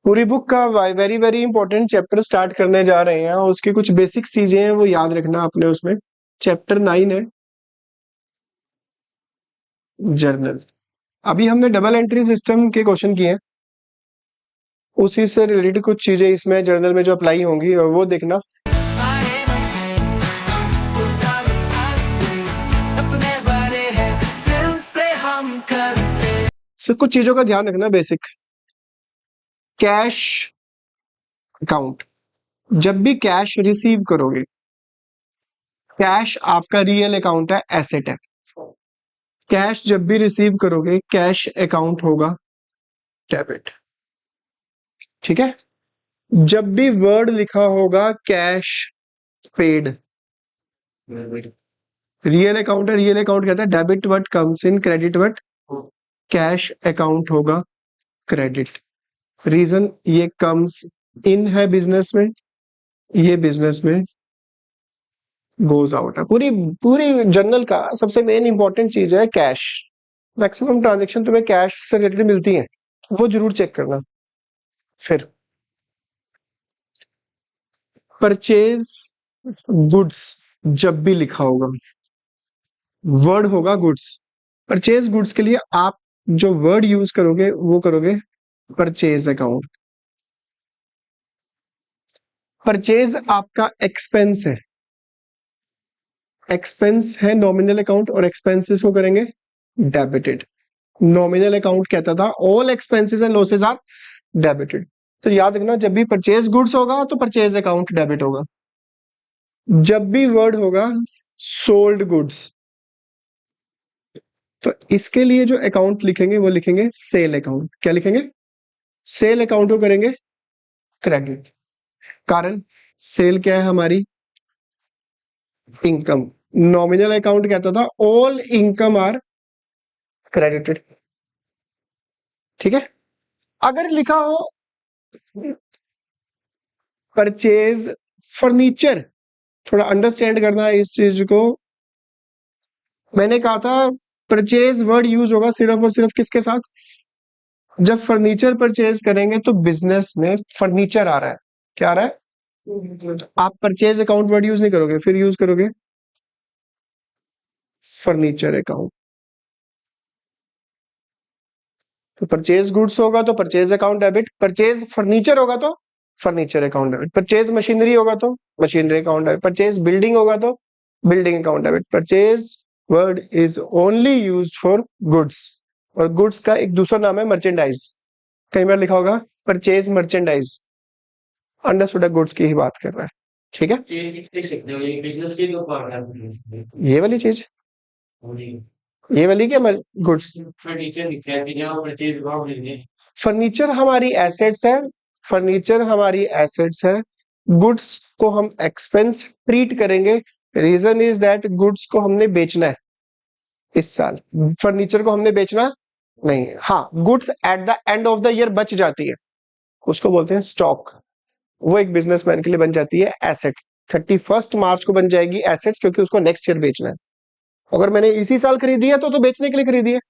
पूरी बुक का very very important chapter start करने जा रहे हैं और उसकी कुछ बेसिक चीजें हैं वो याद रखना आपने। उसमें चैप्टर 9 है जर्नल। अभी हमने डबल एंट्री सिस्टम के क्वेश्चन किए हैं, उसी से रिलेटेड कुछ चीजें इसमें जर्नल में जो अप्लाई होंगी और वो देखना। सिर्फ कुछ चीजों का ध्यान रखना बेसिक। कैश अकाउंट, जब भी कैश रिसीव करोगे, कैश आपका रियल अकाउंट है, एसेट है। कैश जब भी रिसीव करोगे कैश अकाउंट होगा डेबिट, ठीक है। जब भी वर्ड लिखा होगा कैश पेड, रियल अकाउंट है, रियल अकाउंट कहता है debit what comes in, credit what, cash account होगा क्रेडिट। रीजन ये कम्स इन है बिजनेस में, ये बिजनेस में गोज आउट है। पूरी पूरी जर्नल का सबसे मेन इंपॉर्टेंट चीज है कैश। मैक्सिमम ट्रांजेक्शन तुम्हें कैश से रिलेटेड मिलती है, वो जरूर चेक करना। फिर परचेज गुड्स, जब भी लिखा होगा वर्ड होगा गुड्स, परचेज गुड्स के लिए आप जो वर्ड यूज करोगे वो करोगे परचेज अकाउंट। परचेज आपका एक्सपेंस है, एक्सपेंस है नॉमिनल अकाउंट और एक्सपेंसेस को करेंगे डेबिटेड। नॉमिनल अकाउंट कहता था all expenses and losses are debited. तो याद रखना जब भी परचेज गुड्स होगा तो परचेज अकाउंट डेबिट होगा। जब भी वर्ड होगा सोल्ड गुड्स, तो इसके लिए जो अकाउंट लिखेंगे वो लिखेंगे सेल अकाउंट। क्या लिखेंगे? सेल अकाउंट को करेंगे क्रेडिट। कारण सेल क्या है हमारी? इनकम। नॉमिनल अकाउंट कहता था ऑल इनकम आर क्रेडिटेड, ठीक है। अगर लिखा हो परचेज फर्नीचर, थोड़ा अंडरस्टैंड करना है इस चीज को। मैंने कहा था परचेज वर्ड यूज होगा सिर्फ और सिर्फ किसके साथ? जब फर्नीचर परचेज करेंगे तो बिजनेस में फर्नीचर आ रहा है, क्या आ रहा है? आप परचेज अकाउंट वर्ड यूज नहीं करोगे, फिर यूज करोगे फर्नीचर अकाउंट। तो परचेज गुड्स होगा तो purchase account debit, purchase furniture होगा तो furniture account debit, purchase machinery होगा तो machinery account debit, purchase building होगा तो building account debit. Purchase word is only used for goods, और गुड्स का एक दूसरा नाम है मर्चेंडाइज। कई बार लिखा होगा परचेज मर्चेंडाइज, अंडरस्टूड गुड्स की ही बात कर रहा है, ठीक है। ये वाली चीज, ये वाली क्या गुड्स? फर्नीचर हमारी एसेट्स है, फर्नीचर हमारी एसेट्स है। गुड्स को हम एक्सपेंस ट्रीट करेंगे। रीजन इज दैट गुड्स को हमने बेचना है इस साल, फर्नीचर को हमने बेचना नहीं है। हाँ, goods at the end of the year बच जाती है, उसको बोलते हैं स्टॉक। वो एक बिजनेसमैन के लिए बन जाती है एसेट। 31 मार्च को बन जाएगी एसेट्स, क्योंकि उसको नेक्स्ट ईयर बेचना है। अगर मैंने इसी साल खरीदी है तो बेचने के लिए खरीदी है,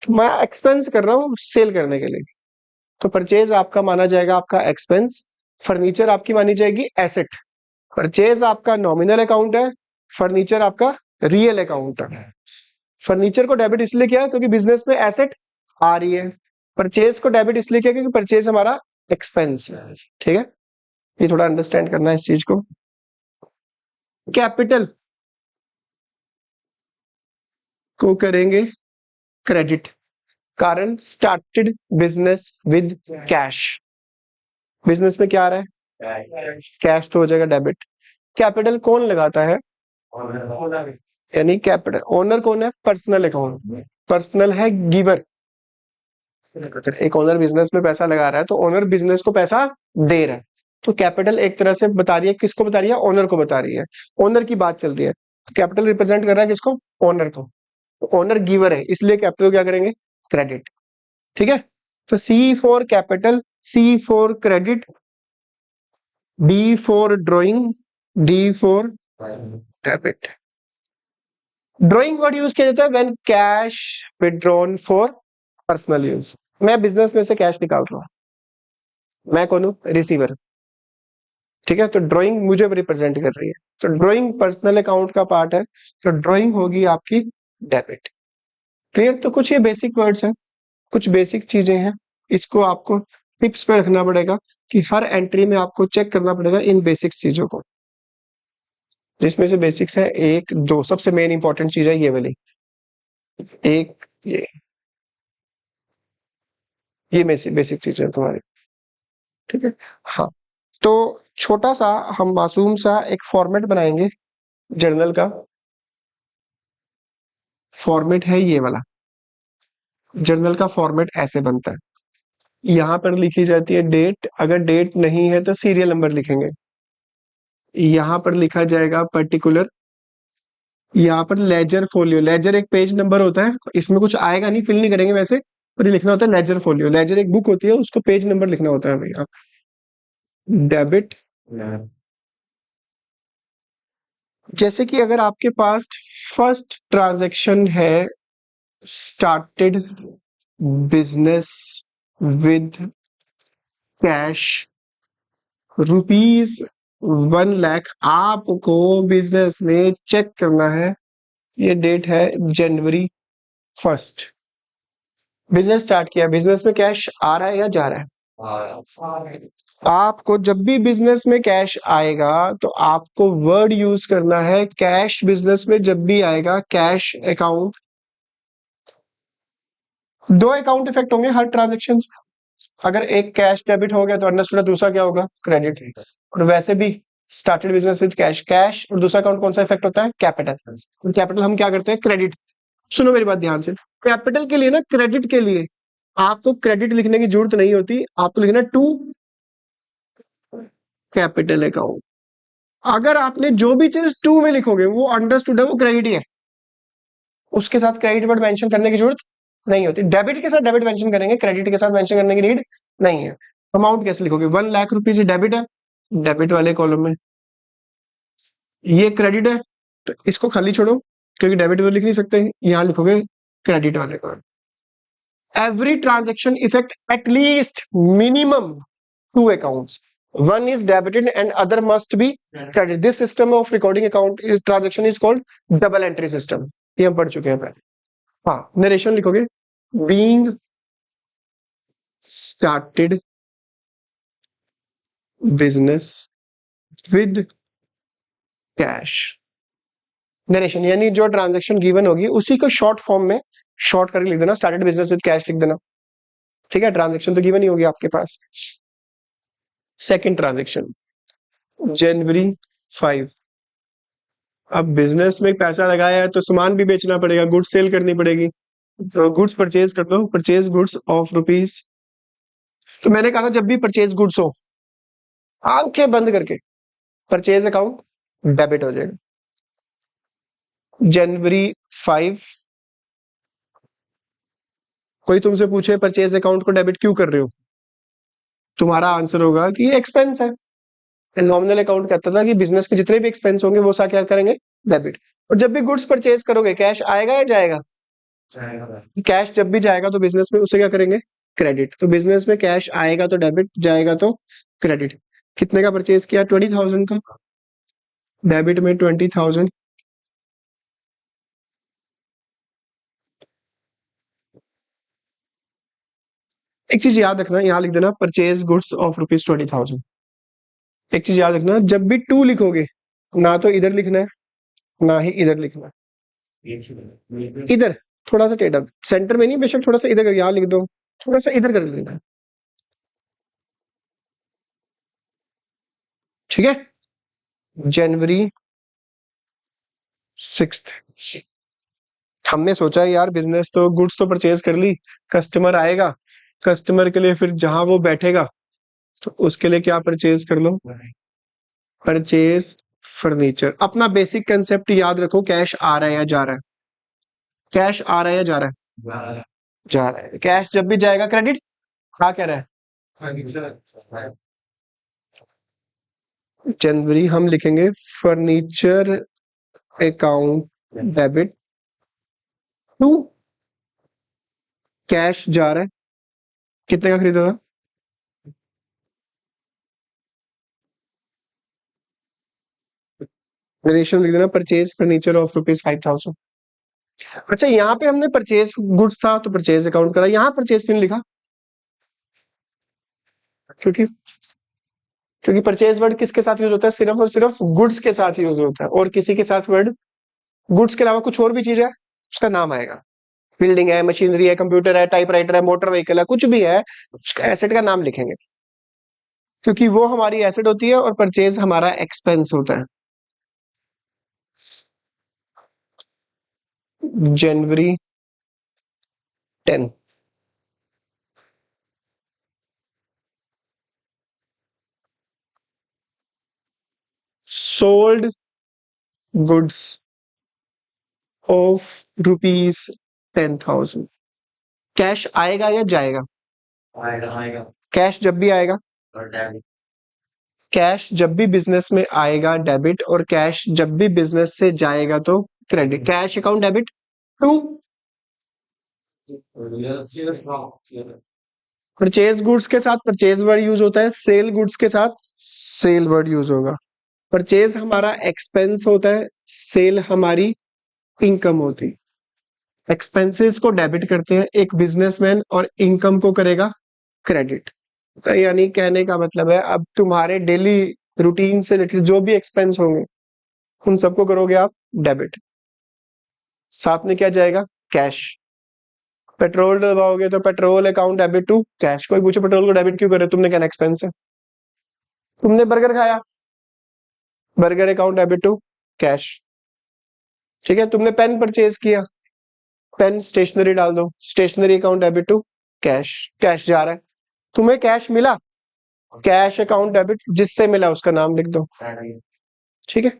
मैं एक्सपेंस कर रहा हूँ सेल करने के लिए। तो परचेज आपका माना जाएगा आपका एक्सपेंस, फर्नीचर आपकी मानी जाएगी एसेट। परचेज आपका नॉमिनल अकाउंट है, फर्नीचर आपका रियल अकाउंट है। फर्नीचर को डेबिट इसलिए किया क्योंकि बिजनेस में एसेट आ रही है, परचेज को डेबिट इसलिए किया क्योंकि परचेज हमारा एक्सपेंस है, ठीक है। ये थोड़ा अंडरस्टैंड करना है इस चीज को। कैपिटल को करेंगे क्रेडिट, कारण started business with cash. Business में क्या आ रहा है? कैश, तो हो जाएगा डेबिट। कैपिटल कौन लगाता है? यानी कैपिटल ओनर कौन है? Personal account. पर्सनल है गिवर। एक ओनर बिजनेस में पैसा लगा रहा है तो ओनर बिजनेस को पैसा दे रहा है, तो कैपिटल एक तरह से बता रही है, किसको बता रही है? ओनर को बता रही है। ओनर की बात चल रही है, तो कैपिटल रिप्रेजेंट कर रहा है किसको? ओनर को। ओनर गिवर है, इसलिए कैपिटल क्या करेंगे? क्रेडिट, ठीक है। तो C for capital, C for credit, D for drawing, D for debit. Drawing word use किया जाता है when cash withdrawn for personal use. मैं बिजनेस में से कैश निकाल रहा हूं, मैं कौन हूँ? रिसीवर। ठीक है, तो ड्राइंग मुझे रिप्रेजेंट कर रही है, तो ड्राइंग पर्सनल अकाउंट का पार्ट है, तो ड्राइंग होगी आपकी डेबिट। क्लियर? तो कुछ ये बेसिक वर्ड्स हैं, कुछ बेसिक चीजें हैं, इसको आपको टिप्स पे रखना पड़ेगा कि हर एंट्री में आपको चेक करना पड़ेगा इन बेसिक चीजों को, जिसमें से बेसिक्स है एक दो, सबसे मेन इंपॉर्टेंट चीज है ये वाली, एक ये बेसिक बेसिक चीज है तुम्हारी। ठीक है, हाँ। तो छोटा सा हम मासूम सा एक फॉर्मेट बनाएंगे जर्नल का। फॉर्मेट है ये वाला, जर्नल का फॉर्मेट ऐसे बनता है, यहाँ पर लिखी जाती है डेट, अगर डेट नहीं है तो सीरियल नंबर लिखेंगे, यहाँ पर लिखा जाएगा पर्टिकुलर, यहाँ पर लेजर फोलियो, लेजर एक पेज नंबर होता है, इसमें कुछ आएगा नहीं, फिल नहीं करेंगे वैसे, पर ये लिखना होता है लेजर फोलियो, लेजर एक बुक होती है, उसको पेज नंबर लिखना होता है भैया। डेबिट, जैसे कि अगर आपके पास फर्स्ट ट्रांजैक्शन है, स्टार्टेड बिजनेस विद कैश ₹1,00,000, आपको बिजनेस में चेक करना है, ये डेट है January 1st, बिजनेस स्टार्ट किया, बिजनेस में कैश आ रहा है या जा रहा है? आपको जब भी बिजनेस में कैश आएगा तो आपको वर्ड यूज करना है कैश, बिजनेस में जब भी आएगा कैश अकाउंट। दो अकाउंट इफेक्ट होंगे हर ट्रांजेक्शन, अगर एक कैश डेबिट हो गया तो अंडरस्टूड, दूसरा क्या होगा? क्रेडिट। और वैसे भी started business with cash, cash और दूसरा अकाउंट कौन सा इफेक्ट होता है? कैपिटल। कैपिटल हम क्या करते हैं? क्रेडिट। सुनो मेरी बात ध्यान से, कैपिटल के लिए ना, क्रेडिट के लिए आपको क्रेडिट लिखने की जरूरत नहीं होती, आपको लिखना टू कैपिटल अकाउंट। अगर आपने जो भी चीज टू में लिखोगे वो अंडरस्टूड है, वो क्रेडिट ही है, उसके साथ क्रेडिट वर्ड मेंशन करने की जरूरत नहीं होती। डेबिट के साथ डेबिट मेंशन करेंगे, क्रेडिट के साथ मेंशन करने की नीड नहीं है। अमाउंट कैसे लिखोगे? ₹1,00,000 डेबिट है, डेबिट वाले कॉलम में, ये क्रेडिट है तो इसको खाली छोड़ो, क्योंकि डेबिट वो लिख नहीं सकते, यहां लिखोगे क्रेडिट वाले column. Every transaction effect at least minimum two accounts. One is debited and other must be credited. This system of recording account is transaction is called double entry system. ये हम पढ़ चुके हैं पहले। हाँ, नरेशन लिखोगे being started business with cash। Narration यानी जो ट्रांजेक्शन गिवन होगी उसी को शॉर्ट फॉर्म में शॉर्ट करके लिख देना, स्टार्टेड बिजनेस विद कैश लिख देना। ठीक है, ट्रांजेक्शन तो गिवन ही होगी आपके पास। सेकंड ट्रांजेक्शन January 5, अब बिजनेस में पैसा लगाया है तो सामान भी बेचना पड़ेगा, गुड्स सेल करनी पड़ेगी, तो गुड्स परचेज कर दो, परचेज गुड्स ऑफ रुपीज। तो मैंने कहा था जब भी परचेज गुड्स हो, आंखें बंद करके परचेज अकाउंट डेबिट हो जाएगा। January 5, कोई तुमसे पूछे परचेज अकाउंट को डेबिट क्यों कर रहे हो, तुम्हारा आंसर होगा कि ये एक्सपेंस है। नॉमिनल अकाउंट कहता था कि बिजनेस के जितने भी एक्सपेंस होंगे वो सा क्या करेंगे? डेबिट। और जब भी गुड्स परचेज करोगे कैश आएगा या जाएगा? कैश जब भी जाएगा तो बिजनेस में उसे क्या करेंगे? क्रेडिट। तो बिजनेस में कैश आएगा तो डेबिट, जाएगा तो क्रेडिट। कितने का परचेज किया? 20,000 का, डेबिट में 20,000। एक चीज याद रखना, यहाँ लिख देना परचेज गुड्स ऑफ ₹20,000। एक चीज याद रखना, जब भी टू लिखोगे ना तो इधर लिखना है ना ही इधर लिखना है। इधर थोड़ा सा टेढ़ा, सेंटर में नहीं, बेशक थोड़ा सा इधर यहाँ लिख दो, थोड़ा सा इधर कर लेना है। ठीक है, January 6, हमने सोचा यार बिजनेस तो गुड्स तो परचेज कर ली, कस्टमर आएगा, कस्टमर के लिए फिर जहां वो बैठेगा तो उसके लिए क्या परचेज कर लो? Purchase furniture. अपना बेसिक कंसेप्ट याद रखो, कैश आ रहा है या जा रहा है? कैश आ रहा है या जा रहा है? जा रहा है। कैश जब भी जाएगा क्रेडिट, क्या कह रहा है? जनवरी हम लिखेंगे furniture account debit to, cash जा रहा है, कितने का खरीदा था? रेशियो लिख देना, परचेज फर्नीचर ऑफ ₹5,000। अच्छा, यहाँ पे हमने परचेज गुड्स था तो परचेज अकाउंट करा, यहाँ परचेज क्यों नहीं लिखा? क्योंकि क्योंकि परचेज वर्ड किसके साथ यूज होता है? सिर्फ और सिर्फ गुड्स के साथ यूज होता है, और किसी के साथ वर्ड गुड्स के अलावा कुछ और भी चीज है उसका नाम आएगा। बिल्डिंग है, मशीनरी है, कंप्यूटर है, टाइपराइटर है, मोटर व्हीकल है, कुछ भी है, उसका एसेट का नाम लिखेंगे, क्योंकि वो हमारी एसेट होती है और परचेज हमारा एक्सपेंस होता है। January 10। Sold goods of ₹10,000। Cash आएगा या जाएगा? आएगा आएगा। कैश जब भी आएगा, और डेबिट। कैश जब भी बिजनेस में आएगा डेबिट, और कैश जब भी बिजनेस से जाएगा तो credit. Cash account debit to purchase goods के साथ परचेज वर्ड यूज होता है, सेल गुड्स के साथ सेल वर्ड यूज होगा। परचेज हमारा एक्सपेंस होता है, सेल हमारी इनकम होती है। एक्सपेंसेस को डेबिट करते हैं एक बिजनेसमैन, और इनकम को करेगा क्रेडिट। तो यानी कहने का मतलब है, अब तुम्हारे डेली रूटीन से रिलेटेड जो भी एक्सपेंस होंगे उन सबको करोगे आप डेबिट, साथ में क्या जाएगा? कैश। पेट्रोल डलवाओगे तो petrol account debit to cash. कोई पूछे पेट्रोल को डेबिट क्यों करे, तुमने क्या एक्सपेंस है? तुमने बर्गर खाया, burger account debit to cash. ठीक है, तुमने पेन परचेज किया, पेन स्टेशनरी डाल दो, stationery account debit to cash. Cash जा रहा है, तुम्हें कैश मिला, कैश अकाउंट डेबिट, जिससे मिला उसका नाम लिख दो। ठीक है,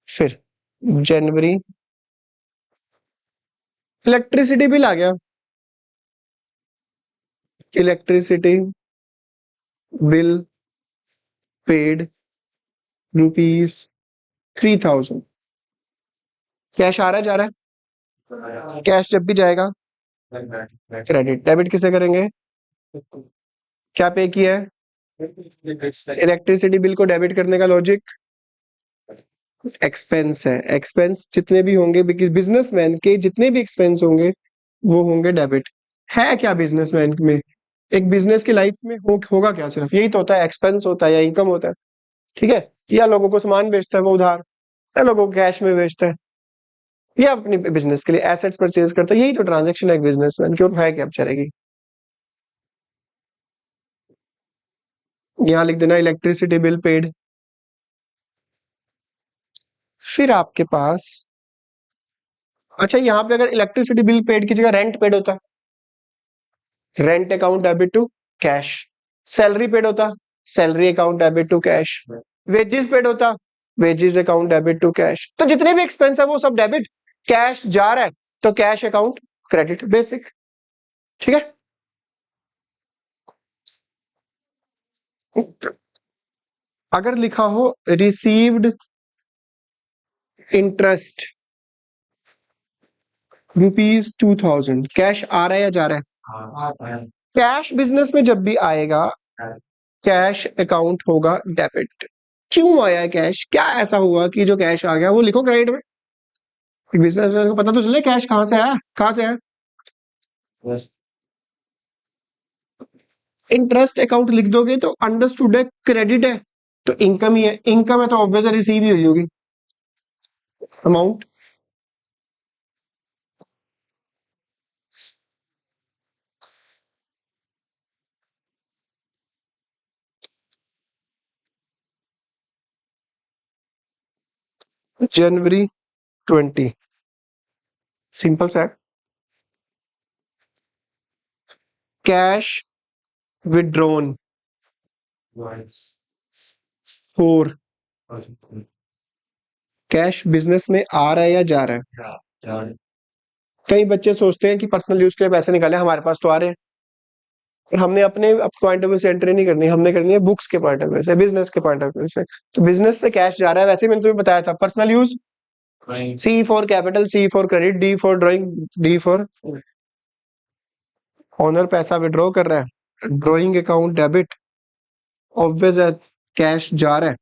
फिर जनवरी, इलेक्ट्रिसिटी बिल आ गया। Electricity bill paid ₹3,000। कैश आ रहा है, जा रहा है? कैश जब भी जाएगा क्रेडिट। डेबिट किसे करेंगे? क्या पे किया है? इलेक्ट्रिसिटी बिल को डेबिट करने का लॉजिक एक्सपेंस है। एक्सपेंस जितने भी होंगे, बिजनेसमैन के जितने भी एक्सपेंस होंगे वो होंगे डेबिट। है क्या बिजनेसमैन में? एक बिजनेस की लाइफ में होगा क्या? सिर्फ यही तो होता है, एक्सपेंस होता है या इनकम होता है। ठीक है, या लोगों को सामान बेचता है वो उधार, या लोगों को कैश में बेचता है, या अपनी बिजनेस के लिए एसेट्स परचेज करता है। यही तो ट्रांजेक्शन है एक बिजनेसमैन की, और है क्या बेचारे की। यहाँ लिख देना इलेक्ट्रिसिटी बिल पेड। फिर आपके पास, अच्छा यहाँ पे अगर इलेक्ट्रिसिटी बिल पेड की जगह रेंट पेड होता, rent account debit to cash. Salary paid होता, salary account debit to cash. Wages paid होता, wages account debit to cash. तो जितने भी एक्सपेंस है वो सब डेबिट। कैश जा रहा है तो कैश अकाउंट क्रेडिट, बेसिक। ठीक है, अगर लिखा हो रिसीव्ड इंटरेस्ट ₹2,000, कैश आ रहा है या जा रहा है? कैश बिजनेस में जब भी आएगा कैश अकाउंट होगा डेबिट। क्यों आया कैश? क्या ऐसा हुआ कि जो कैश आ गया वो लिखो क्रेडिट में। बिजनेस को पता तो चले कैश कहां से आया, कहां से आया। इंटरेस्ट अकाउंट लिख दोगे तो अंडरस्टूड है, क्रेडिट है तो इनकम ही है। इनकम है तो ऑब्वियस रिसीव ही हुई होगी अमाउंट। January 20, सिंपल सा। Cash withdrawn for, cash business में आ रहा है या जा रहा है? कई बच्चे सोचते हैं कि पर्सनल यूज के लिए पैसे निकाले, हमारे पास तो आ रहे हैं, और हमने अपने पॉइंट ऑफ व्यू से एंट्री नहीं करनी, हमने करनी है बुक्स के पॉइंट ऑफ व्यू से, बिजनेस के पॉइंट ऑफ व्यू से। तो बिजनेस से कैश जा रहा है, वैसे ही मैंने तुम्हें बताया था, personal use C for capital, C for credit, D for drawing, D for owner. पैसा विड्रॉ कर रहा है, ड्रॉइंग अकाउंट डेबिट, ऑब्वियस है कैश जा रहा है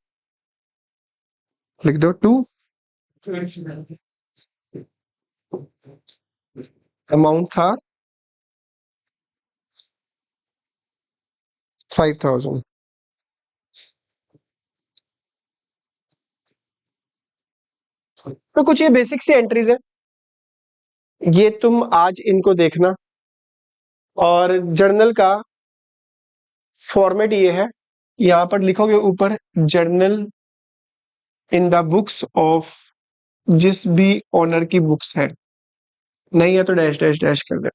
लिख दो 2, अमाउंट था 5000। तो कुछ ये बेसिक सी एंट्रीज है, ये तुम आज इनको देखना। और जर्नल का फॉर्मेट ये है, यहां पर लिखोगे ऊपर journal in the books of, जिस भी ऑनर की बुक्स है, नहीं है तो डैश डैश डैश कर दे।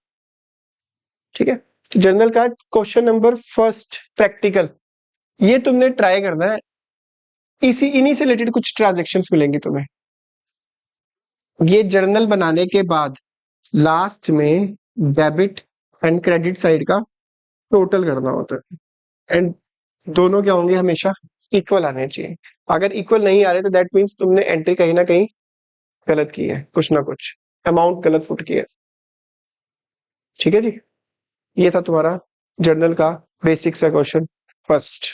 ठीक है, तो जर्नल का क्वेश्चन नंबर फर्स्ट प्रैक्टिकल, ये तुमने ट्राई करना है। इसी इन्हीं से रिलेटेड कुछ ट्रांजेक्शन्स मिलेंगे तुम्हें। ये जर्नल बनाने के बाद लास्ट में डेबिट एंड क्रेडिट साइड का टोटल करना होता है, एंड दोनों क्या होंगे, हमेशा इक्वल आने चाहिए। अगर इक्वल नहीं आ रहे तो दैट मीन्स तुमने एंट्री कहीं ना कहीं गलत की है, कुछ ना कुछ अमाउंट गलत पुट किया है। ठीक है जी, ये था तुम्हारा जर्नल का बेसिक सा क्वेश्चन फर्स्ट।